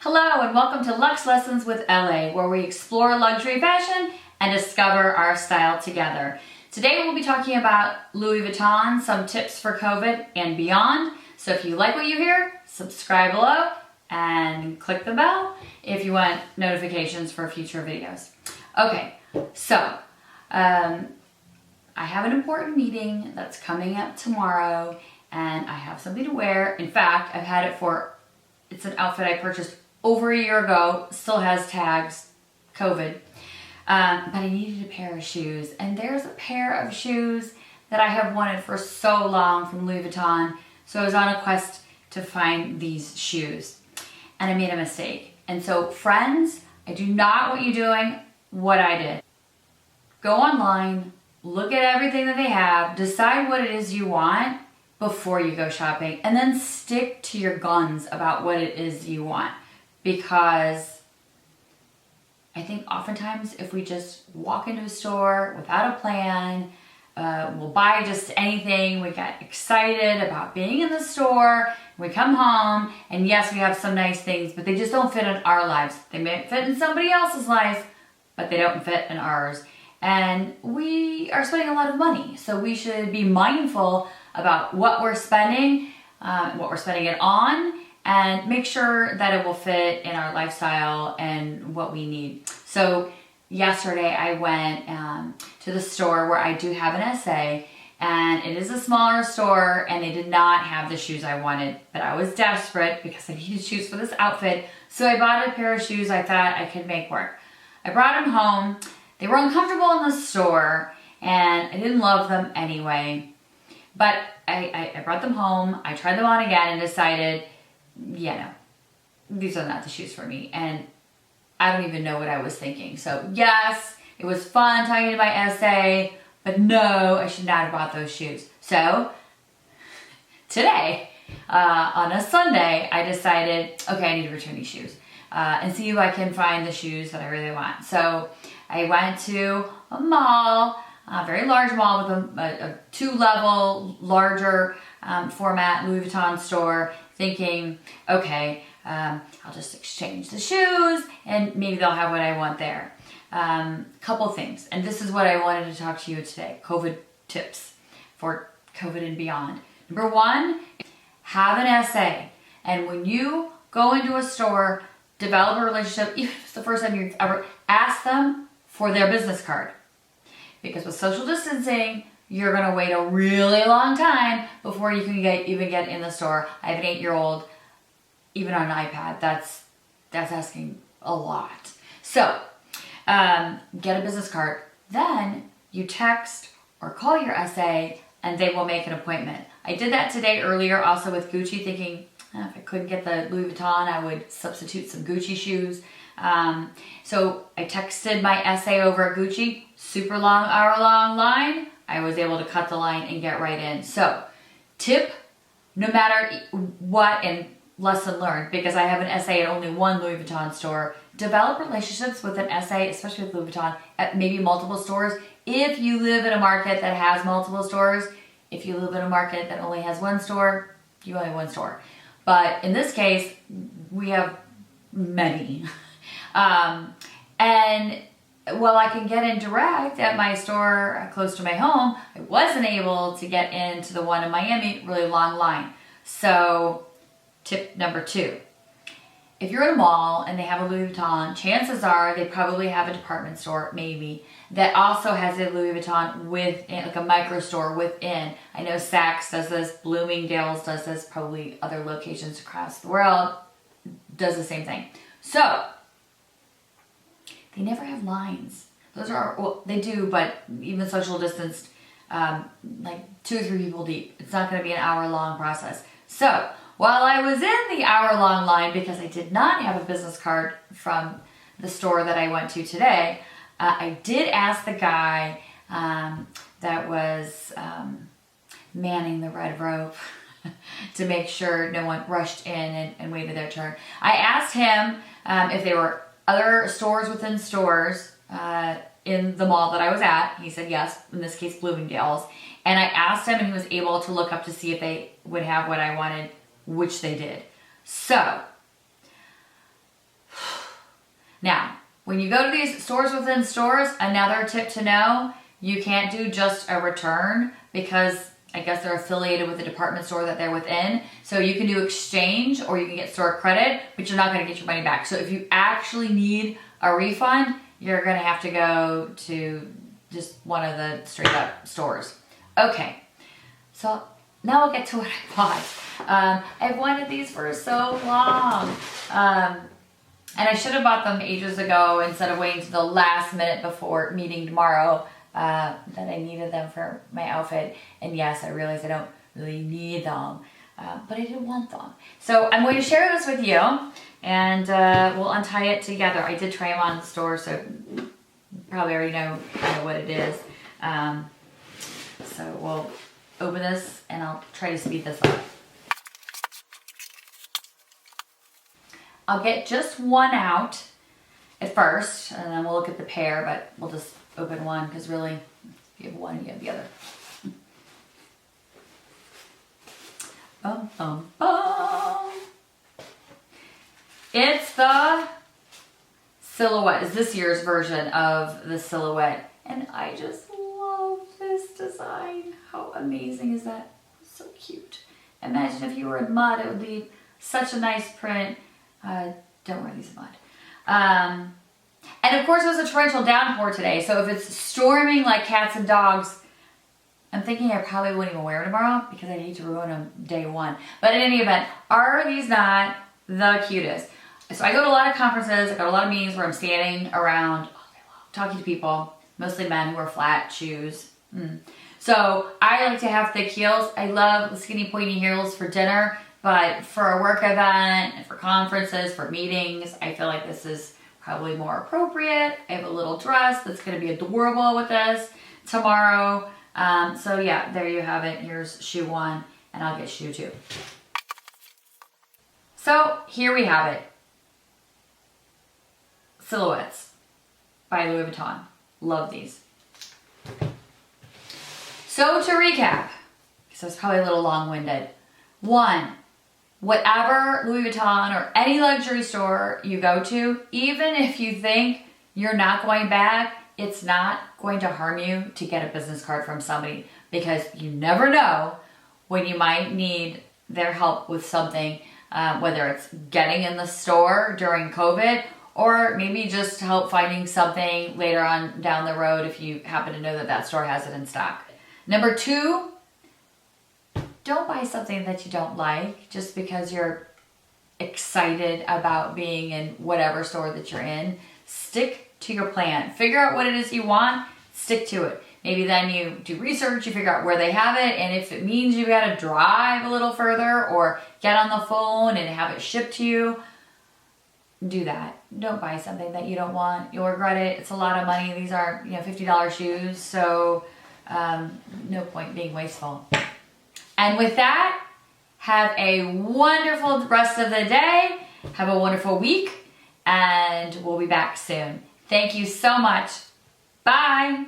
Hello and welcome to Luxe Lessons with LA, where we explore luxury fashion and discover our style together. Today we'll be talking about Louis Vuitton, some tips for COVID and beyond. So if you like what you hear, subscribe below and click the bell if you want notifications for future videos. Okay, so I have an important meeting that's coming up tomorrow and I have something to wear. In fact, I've had it it's an outfit I purchased over a year ago, still has tags, COVID, but I needed a pair of shoes. And there's a pair of shoes that I have wanted for so long from Louis Vuitton. So I was on a quest to find these shoes and I made a mistake. And so friends, I do not want you doing what I did. Go online, look at everything that they have, decide what it is you want before you go shopping, and then stick to your guns about what it is you want. Because I think oftentimes if we just walk into a store without a plan, we'll buy just anything, we get excited about being in the store, we come home, and yes, we have some nice things, but they just don't fit in our lives. They may fit in somebody else's life, but they don't fit in ours. And we are spending a lot of money, so we should be mindful about what we're spending it on, and make sure that it will fit in our lifestyle and what we need. So yesterday I went to the store where I do have an SA, and it is a smaller store and they did not have the shoes I wanted, but I was desperate because I needed shoes for this outfit. So I bought a pair of shoes I thought I could make work. I brought them home. They were uncomfortable in the store and I didn't love them anyway, but I brought them home. I tried them on again and decided, yeah, no, these are not the shoes for me. And I don't even know what I was thinking. So yes, it was fun talking to my SA, but no, I should not have bought those shoes. So today, on a Sunday, I decided, okay, I need to return these shoes and see if I can find the shoes that I really want. So I went to a mall, a very large mall with a two-level, larger format Louis Vuitton store, thinking, okay, I'll just exchange the shoes and maybe they'll have what I want there. Couple things, and this is what I wanted to talk to you today, COVID tips for COVID and beyond. Number one, have an SA. And when you go into a store, develop a relationship, even if it's the first time you've ever asked them for their business card. Because with social distancing, you're gonna wait a really long time before you can even get in the store. I have an 8-year-old, even on an iPad, that's asking a lot. So, get a business card. Then you text or call your SA and they will make an appointment. I did that today earlier also with Gucci, thinking if I couldn't get the Louis Vuitton, I would substitute some Gucci shoes. So I texted my SA over at Gucci, super long, hour-long line. I was able to cut the line and get right in. So tip, no matter what, and lesson learned, because I have an SA at only one Louis Vuitton store, develop relationships with an SA, especially with Louis Vuitton, at maybe multiple stores. If you live in a market that has multiple stores, if you live in a market that only has one store, you only have one store. But in this case, we have many. And while I can get in direct at my store close to my home, I wasn't able to get into the one in Miami, really long line. So tip number 2, if you're in a mall and they have a Louis Vuitton, chances are they probably have a department store, maybe, that also has a Louis Vuitton within, like a micro store within. I know Saks does this, Bloomingdale's does this, probably other locations across the world does the same thing. So they never have lines. Those are, well, they do, but even social distanced, like 2 or 3 people deep. It's not going to be an hour-long process. So while I was in the hour-long line, because I did not have a business card from the store that I went to today, I did ask the guy that was manning the red rope to make sure no one rushed in and waited their turn. I asked him if there were other stores within stores in the mall that I was at. He said yes, in this case Bloomingdale's. And I asked him and he was able to look up to see if they would have what I wanted, which they did. So Now, when you go to these stores within stores, another tip to know, you can't do just a return because I guess they're affiliated with the department store that they're within. So you can do exchange or you can get store credit, but you're not gonna get your money back. So if you actually need a refund, you're gonna have to go to just one of the straight up stores. Okay, so now I'll get to what I bought. I've wanted these for so long. And I should have bought them ages ago instead of waiting to the last minute before meeting tomorrow that I needed them for my outfit. And yes, I realize I don't really need them, but I did want them. So I'm going to share this with you and we'll untie it together. I did try them on in the store, so you probably already know kind of what it is. So we'll open this and I'll try to speed this up. I'll get just one out at first, and then we'll look at the pair, but we'll just open one because really, if you have one, you have the other. Bum, bum, bum. It's the Silhouette. It's this year's version of the Silhouette, and I just love this design. How amazing is that? So cute. Imagine if you were in mud, it would be such a nice print. Don't wear these in mud. And of course it was a torrential downpour today, so if it's storming like cats and dogs, I'm thinking I probably wouldn't even wear them tomorrow because I hate to ruin them day one. But in any event, are these not the cutest? So I go to a lot of conferences, I go to a lot of meetings where I'm standing around talking to people, mostly men who wear flat shoes. So I like to have thick heels. I love the skinny pointy heels for dinner. But for a work event, for conferences, for meetings, I feel like this is probably more appropriate. I have a little dress that's gonna be adorable with this tomorrow. So yeah, there you have it. Here's shoe one, and I'll get shoe two. So here we have it. Silhouettes by Louis Vuitton. Love these. So to recap, because I was probably a little long-winded. One, whatever Louis Vuitton or any luxury store you go to, even if you think you're not going back, it's not going to harm you to get a business card from somebody because you never know when you might need their help with something, whether it's getting in the store during COVID or maybe just help finding something later on down the road if you happen to know that that store has it in stock. Number two, don't buy something that you don't like just because you're excited about being in whatever store that you're in. Stick to your plan. Figure out what it is you want, stick to it. Maybe then you do research, you figure out where they have it, and if it means you gotta drive a little further or get on the phone and have it shipped to you, do that. Don't buy something that you don't want. You'll regret it. It's a lot of money. These are, $50 shoes, so no point being wasteful. And with that, have a wonderful rest of the day. Have a wonderful week, and we'll be back soon. Thank you so much. Bye.